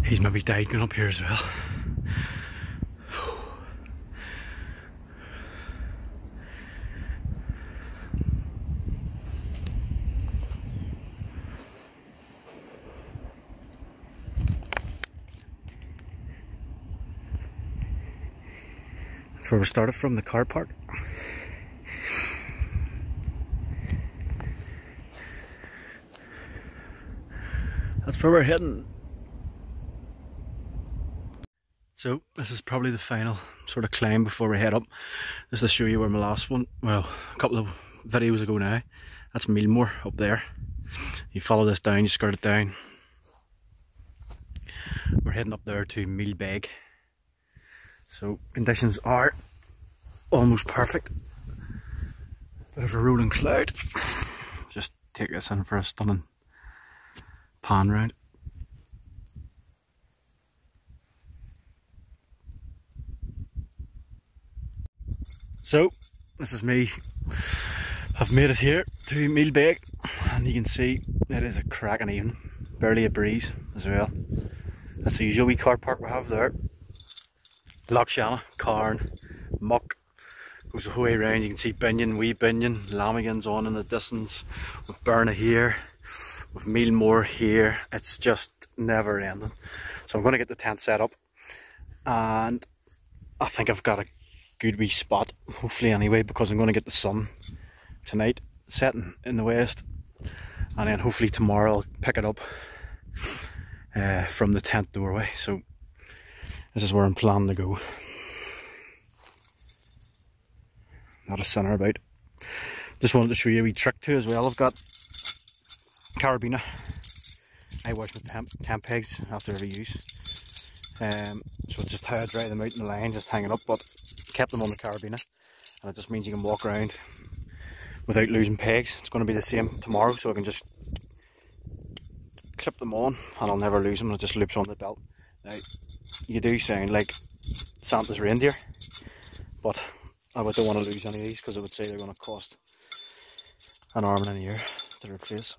He's maybe died going up here as well. That's where we started from, the car park. That's where we're heading. So this is probably the final sort of climb before we head up. Just to show you where my last one, well, a couple of videos ago now, that's Meelmore up there. You follow this down, you skirt it down. We're heading up there to Meelbeg. So conditions are almost perfect. Bit of a rolling cloud. Just take this in for a stunning pan round. So this is me. I've made it here to Meelbeg, and you can see it is a cracking evening. Barely a breeze as well. That's the usual wee car park we have there. Lixada, Carn, Muck, goes the whole way around. You can see Binion, wee Binion, Lamagans on in the distance, with Berna here, with Meelmore here. It's just never ending. So I'm going to get the tent set up, and I think I've got a good wee spot, hopefully anyway, because I'm going to get the sun tonight setting in the west, and then hopefully tomorrow I'll pick it up from the tent doorway. So this is where I'm planning to go. Not a sinner about. Just wanted to show you a wee trick too as well. I've got carabiner. I wash my tent pegs after every use. So it's just how I dry them out in the line, just hanging up, but kept them on the carabiner, and it just means you can walk around without losing pegs. It's going to be the same tomorrow, so I can just clip them on and I'll never lose them. It just loops on the belt. Now, you do sound like Santa's reindeer, but I don't want to lose any of these because I would say they're going to cost an arm and an ear to replace.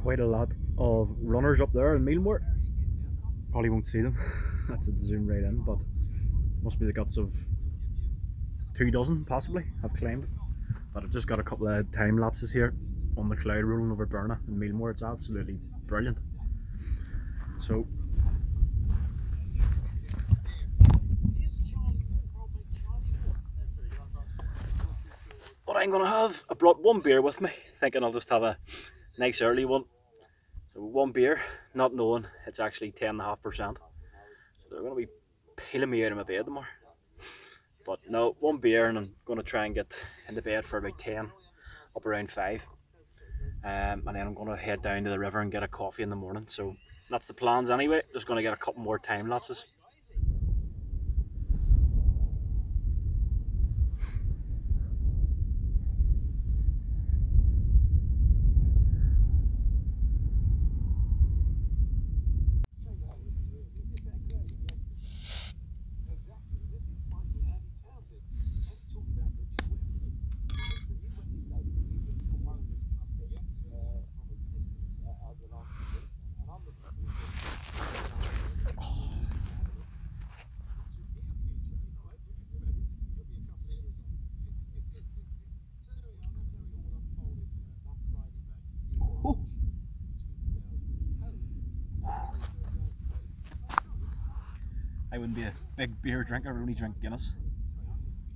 quite a lot of runners up there in Meelmore. Probably won't see them. That's a zoom right in, but must be the guts of 24 possibly have climbed it. But I've just got a couple of time lapses here on the cloud rolling over Burna in Meelmore. It's absolutely brilliant. So what I'm gonna have, I brought one beer with me, thinking I'll just have a nice early one. So one beer, not knowing it's actually 10.5%. So they're gonna be peeling me out of my bed tomorrow. But no, one beer, and I'm gonna try and get into bed for about 10, up around 5. And then I'm gonna head down to the river and get a coffee in the morning. So that's the plans anyway. Just gonna get a couple more time lapses. I wouldn't be a big beer drinker, I would only drink Guinness.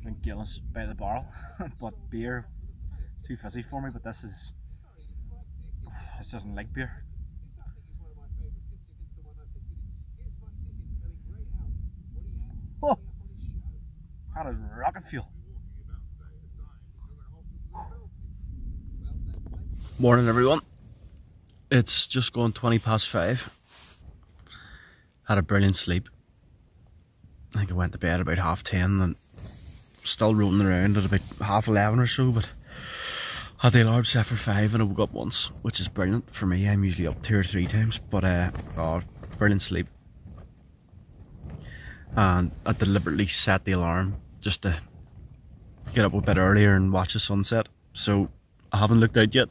Drink Guinness by the barrel, but beer, too fizzy for me, but this isn't like beer. Oh! How does rocket fuel? Morning everyone. It's just gone 5:20. Had a brilliant sleep. I think I went to bed about 10:30 and still rolling around at about 11:30 or so, but had the alarm set for 5 and I woke up once, which is brilliant for me. I'm usually up 2 or 3 times, but oh, brilliant sleep. And I deliberately set the alarm just to get up a bit earlier and watch the sunset. So I haven't looked out yet.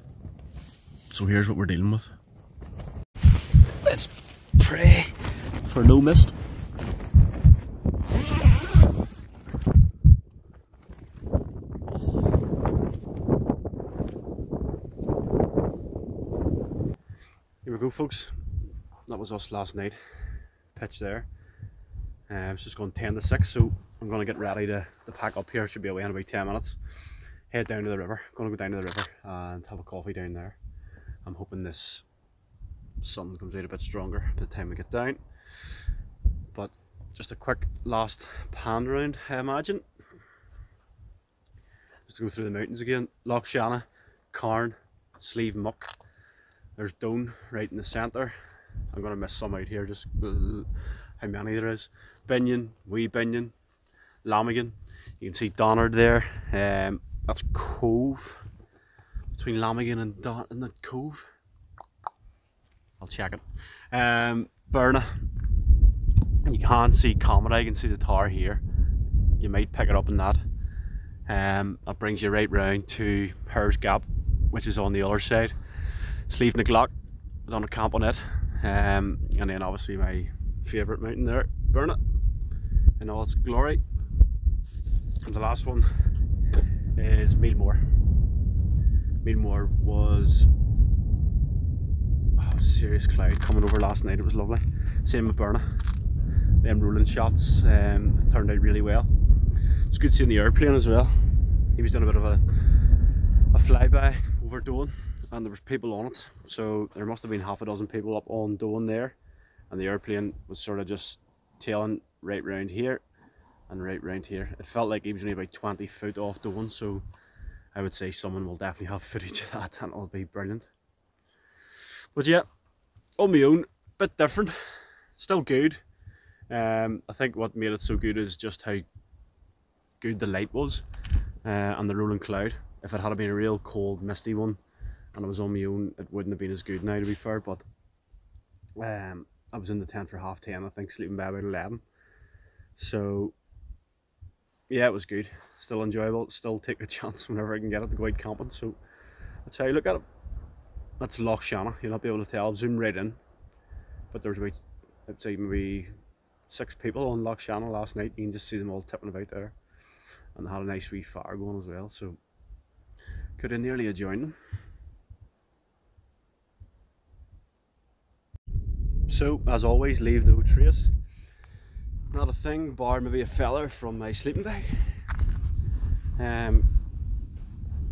So here's what we're dealing with. Let's pray for no mist. Here we go folks, that was us last night, pitch there. It's just gone 10:06, so I'm going to get ready to pack up here. Should be away in about 10 minutes. Head down to the river, going to go down to the river and have a coffee down there. I'm hoping this sun comes out a bit stronger by the time we get down. But just a quick last pan round, I imagine. Just to go through the mountains again. Loch Shanna, Carn, Slieve Muck. There's Doan right in the centre. I'm going to miss some out here, just how many there is. Binion, Wee Binion, Lamigan. You can see Donard there. That's Cove. Between Lamigan and the Cove. I'll check it. Burna. You can't see Comet, you can see the tower here. You might pick it up in that. That brings you right round to Hers Gap, which is on the other side. Slieve Meelbeg, done a camp on it, and then obviously my favourite mountain there, Burna, in all its glory. And the last one is Meelmore. Meelmore was serious cloud coming over last night. It was lovely. Same with Burna. Them rolling shots turned out really well. It's good seeing the airplane as well. He was doing a bit of a flyby over Doan, and there was people on it, so there must have been half a dozen people up on Doan there, and the airplane was sort of just tailing right round here and right round here. It felt like he was only about 20 foot off Doan, so I would say someone will definitely have footage of that and it'll be brilliant. But yeah, on my own, bit different, still good. I think what made it so good is just how good the light was and the rolling cloud. If it had been a real cold, misty one and I was on my own, it wouldn't have been as good now, to be fair, but I was in the tent for 10:30, I think, sleeping by about 11. So yeah, it was good, still enjoyable, still take a chance whenever I can get it to go out camping, so that's how I look at it. that's Lixada. You'll not be able to tell. I'll zoom right in. But there's about, I'd say maybe 6 people on Lixada last night. You can just see them all tipping about there. And they had a nice wee fire going as well. So could have nearly joined them. So as always, leave no trace. Not a thing, bar maybe a feather from my sleeping bag.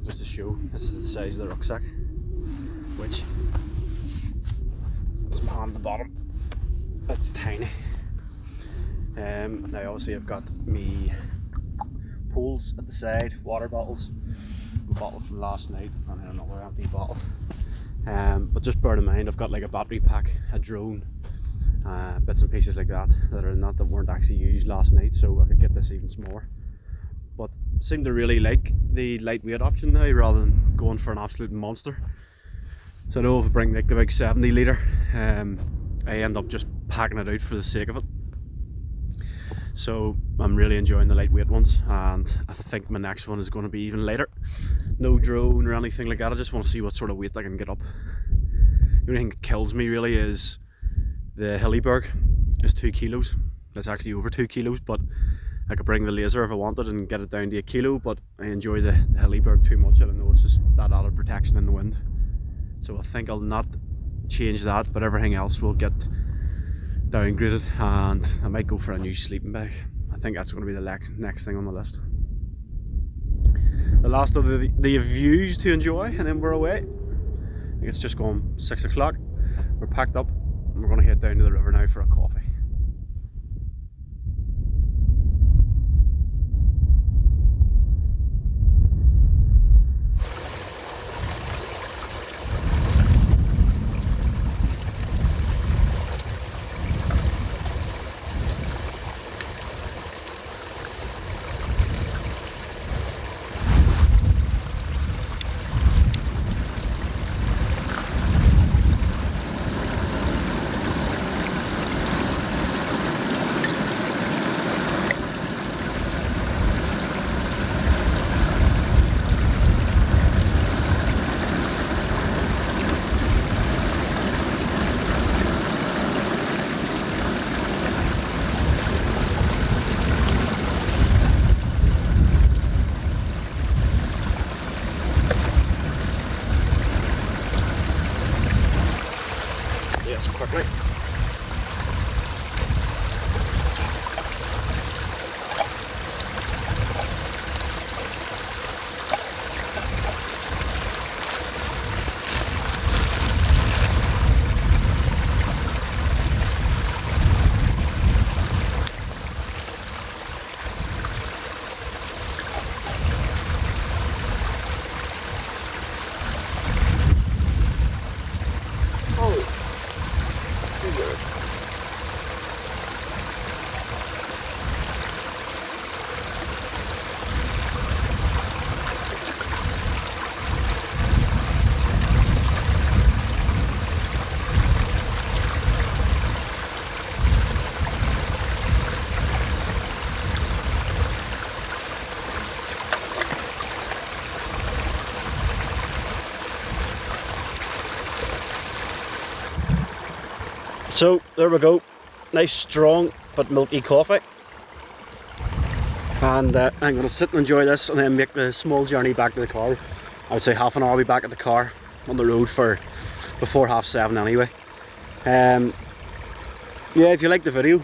Just to show, this is the size of the rucksack, which is on the bottom. It's tiny. Now obviously I've got me poles at the side, water bottles, a bottle from last night, and then another empty bottle. But just bear in mind, I've got like a battery pack, a drone, bits and pieces like that that weren't actually used last night, so I could get this even smaller. But seem to really like the lightweight option now rather than going for an absolute monster. So I know if I bring like the big 70 litre, I end up just packing it out for the sake of it. So I'm really enjoying the lightweight ones, and I think my next one is going to be even lighter. No drone or anything like that. I just want to see what sort of weight I can get up. The only thing that kills me really is the Hilleberg is 2 kilos. That's actually over 2 kilos, but I could bring the laser if I wanted and get it down to 1 kilo, but I enjoy the Hilleberg too much. I don't know, it's just that added protection in the wind. So I think I'll not change that, but everything else will get downgraded, and I might go for a new sleeping bag. I think that's going to be the next thing on the list. The last of the views to enjoy, and then we're away. I think it's just gone 6 o'clock. We're packed up and we're going to head down to the river now for a coffee. Quickly. So there we go, nice strong but milky coffee, and I'm going to sit and enjoy this and then make the small journey back to the car. I would say half an hour I'll be back at the car, on the road for before 7:30 anyway. Yeah, if you like the video,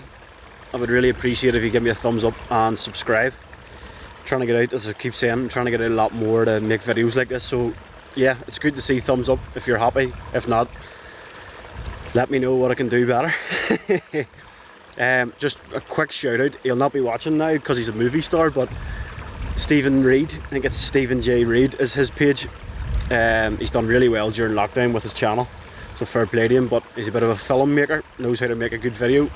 I would really appreciate if you give me a thumbs up and subscribe. I'm trying to get out, as I keep saying, I'm trying to get out a lot more to make videos like this, so yeah, it's good to see thumbs up if you're happy. If not, let me know what I can do better. Just a quick shout out, he'll not be watching now because he's a movie star, but Stephen Reed, I think it's Stephen J. Reed is his page. He's done really well during lockdown with his channel, so fair play to him, but he's a bit of a filmmaker, knows how to make a good video.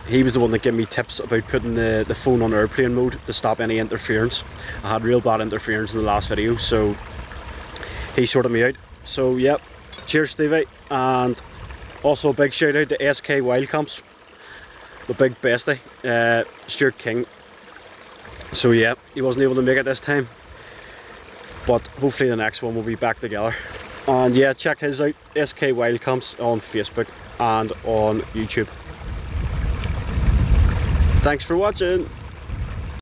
He was the one that gave me tips about putting the phone on airplane mode to stop any interference. I had real bad interference in the last video, so he sorted me out. So yeah, cheers Stevie, and also a big shout out to SK Wildcamps, the big bestie, Stuart King. So yeah, he wasn't able to make it this time, but hopefully the next one we'll be back together. And yeah, check his out, SK Wildcamps, on Facebook and on YouTube. Thanks for watching.